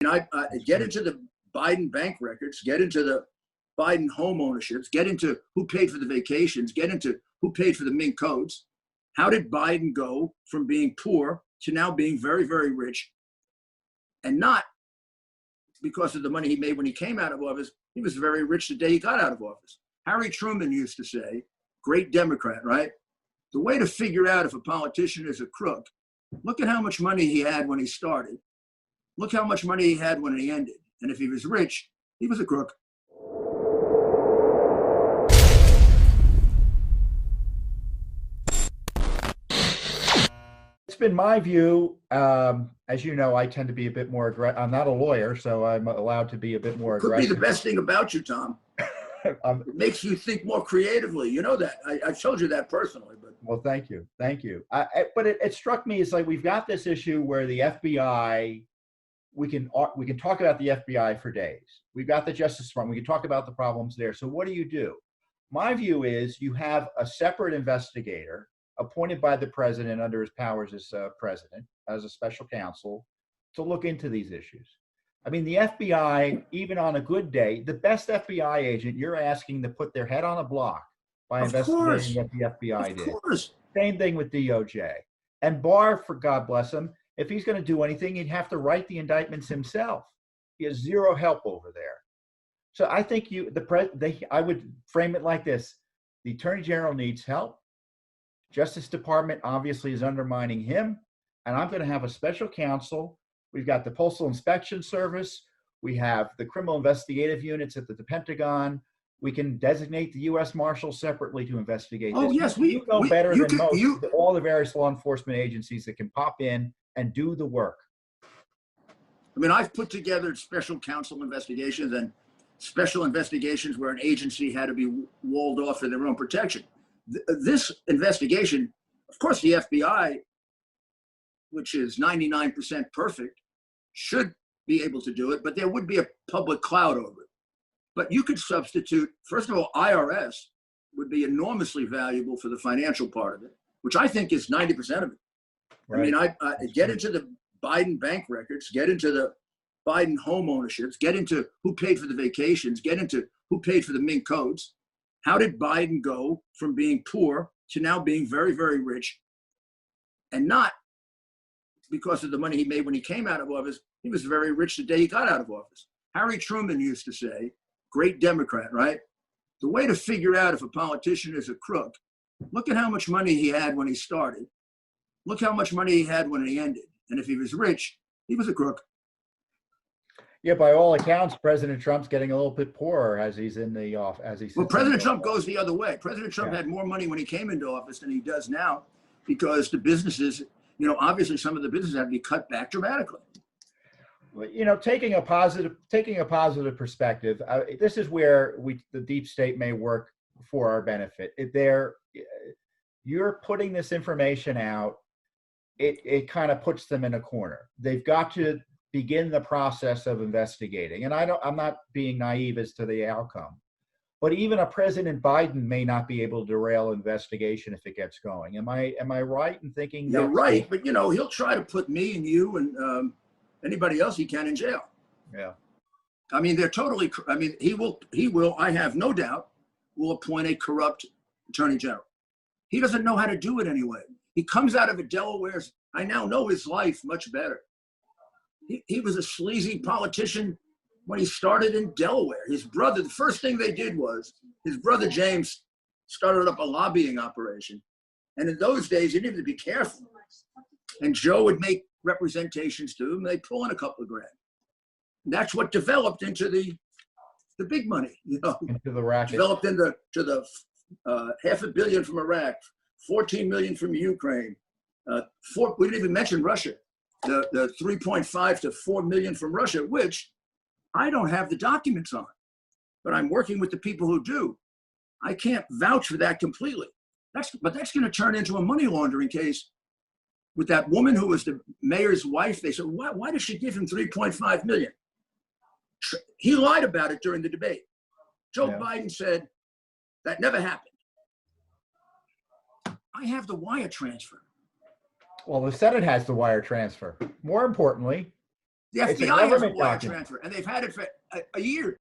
I get into the Biden bank records, get into the Biden home ownerships, get into who paid for the vacations, get into who paid for the mink coats. How did Biden go from being poor to now being very, very rich? And not because of the money he made when he came out of office. He was very rich the day he got out of office. Harry Truman used to say, great Democrat, right? The way to figure out if a politician is a crook, look at how much money he had when he started. Look how much money he had when he ended. And if he was rich, he was a crook. It's been my view. As you know, I tend to be a bit more aggressive. I'm not a lawyer, so I'm allowed to be a bit more aggressive. Could be the best thing about you, Tom. It makes you think more creatively. You know that. I've told you that personally. But well, thank you. Thank you. But it struck me, it's like we've got this issue where the FBI, we can talk about the FBI for days. We've got the Justice Department. We can talk about the problems there. So what do? My view is you have a separate investigator appointed by the president under his powers as president, as a special counsel, to look into these issues. I mean, the FBI, even on a good day, the best FBI agent, you're asking to put their head on a block by investigating what the FBI did. Of course. Same thing with DOJ. And Barr, for God bless him, if he's going to do anything, he'd have to write the indictments himself. He has zero help over there. So I think I would frame it like this. The Attorney General needs help. Justice Department obviously is undermining him. And I'm going to have a special counsel. We've got the Postal Inspection Service. We have the criminal investigative units at the Pentagon. We can designate the U.S. Marshals separately to investigate this. Yes, you know better than most all the various law enforcement agencies that can pop in and do the work. I mean, I've put together special counsel investigations and special investigations where an agency had to be walled off for their own protection. This investigation, of course, the FBI, which is 99% perfect, should be able to do it, but there would be a public cloud over it. But you could substitute, first of all, IRS would be enormously valuable for the financial part of it, which I think is 90% of it. Right. I mean, I get into the Biden bank records, get into the Biden home ownerships, get into who paid for the vacations, get into who paid for the mink coats. How did Biden go from being poor to now being very, very rich? And not because of the money he made when he came out of office. He was very rich the day he got out of office. Harry Truman used to say, great Democrat, right? The way to figure out if a politician is a crook, look at how much money he had when he started. Look how much money he had when he ended. And if he was rich, he was a crook. Yeah, by all accounts, President Trump's getting a little bit poorer as he's in the office. Well, President Trump goes the other way. President Trump had more money when he came into office than he does now, because the businesses, obviously some of the businesses have to be cut back dramatically. Well, taking a positive perspective, this is where the deep state may work for our benefit. You're putting this information out. It kind of puts them in a corner. They've got to begin the process of investigating. And I'm not being naive as to the outcome, but even a President Biden may not be able to derail investigation if it gets going. Am I right in thinking? You're right, but he'll try to put me and you and anybody else he can in jail. Yeah. I mean, he will, I have no doubt, will appoint a corrupt attorney general. He doesn't know how to do it anyway. He comes out of a Delaware's, I now know his life much better. He was a sleazy politician when he started in Delaware. His brother, the first thing they did was his brother James started up a lobbying operation. And in those days, you needed to be careful. And Joe would make representations to him. They'd pull in a couple of grand. And that's what developed into the big money, into the racket. Developed into the $500 million from Iraq, 14 million from Ukraine. We didn't even mention Russia. The 3.5 to 4 million from Russia, which I don't have the documents on, but I'm working with the people who do. I can't vouch for that completely. But that's going to turn into a money laundering case with that woman who was the mayor's wife. They said, why did she give him 3.5 million? He lied about it during the debate. Joe Biden said that never happened. I have the wire transfer. Well, the Senate has the wire transfer. More importantly, The It's a FBI has a government wire document. transfer, and they've had it for a year.